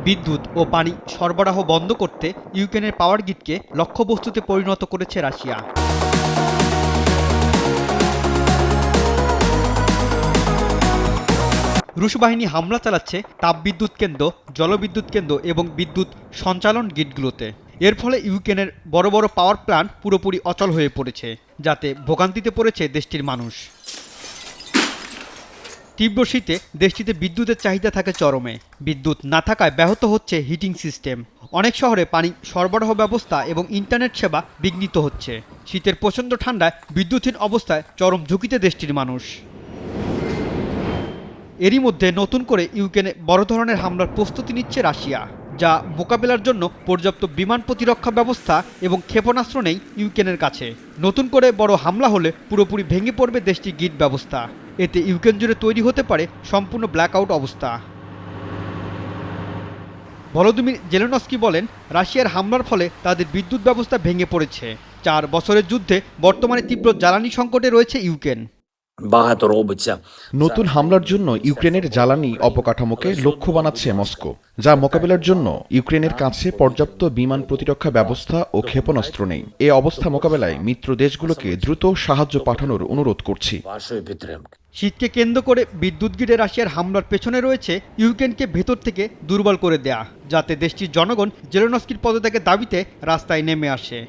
বিদ্যুৎ ও পানি সরবরাহ বন্ধ করতে ইউক্রেনের পাওয়ার গ্রিডকে লক্ষ্যবস্তুতে পরিণত করেছে রাশিয়া। রুশ বাহিনী হামলা চালাচ্ছে তাপবিদ্যুৎ কেন্দ্র, জলবিদ্যুৎ কেন্দ্র এবং বিদ্যুৎ সঞ্চালন গ্রিডগুলোতে। এর ফলে ইউক্রেনের বড় বড় পাওয়ার প্ল্যান্ট পুরোপুরি অচল হয়ে পড়েছে, যাতে ভোগান্তিতে পড়েছে দেশটির মানুষ। তীব্র শীতে দেশটিতে বিদ্যুতের চাহিদা থাকে চরমে। বিদ্যুৎ না থাকায় ব্যাহত হচ্ছে হিটিং সিস্টেম। অনেক শহরে পানি সরবরাহ ব্যবস্থা এবং ইন্টারনেট সেবা বিঘ্নিত হচ্ছে। শীতের প্রচণ্ড ঠান্ডায় বিদ্যুৎহীন অবস্থায় চরম ঝুঁকিতে দেশটির মানুষ। এরই মধ্যে নতুন করে ইউক্রেনে বড় ধরনের হামলার প্রস্তুতি নিচ্ছে রাশিয়া, যা মোকাবেলার জন্য পর্যাপ্ত বিমান প্রতিরক্ষা ব্যবস্থা এবং ক্ষেপণাস্ত্র নেই ইউক্রেনের কাছে। নতুন করে বড় হামলা হলে পুরোপুরি ভেঙে পড়বে দেশটির গ্রিড ব্যবস্থা। এতে ইউক্রেন জুড়ে তৈরি হতে পারে সম্পূর্ণ ব্ল্যাকআউট অবস্থা। ভলোদিমির জেলেনস্কি বলেন, রাশিয়ার হামলার ফলে তাদের বিদ্যুৎ ব্যবস্থা ভেঙে পড়েছে। 4 বছরের যুদ্ধে বর্তমানে তীব্র জ্বালানি সংকটে রয়েছে ইউক্রেন। নতুন হামলার জন্য ইউক্রেনের জ্বালানি অবকাঠামোকে লক্ষ্য বানাচ্ছে মস্কো, যা মোকাবেলার জন্য ইউক্রেনের কাছে পর্যাপ্ত বিমান প্রতিরক্ষা ব্যবস্থা ও ক্ষেপণাস্ত্র নেই। এ অবস্থা মোকাবেলায় মিত্র দেশগুলোকে দ্রুত সাহায্য পাঠানোর অনুরোধ করছি। শীতকে কেন্দ্র করে বিদ্যুৎ গ্রিডে রাশিয়ার হামলার পেছনে রয়েছে ইউক্রেনকে ভেতর থেকে দুর্বল করে দেয়া, যাতে দেশটির জনগণ জেলেনস্কির পদত্যাগের দাবিতে রাস্তায় নেমে আসে।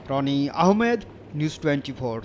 রনি আহমেদ, নিউজ 24।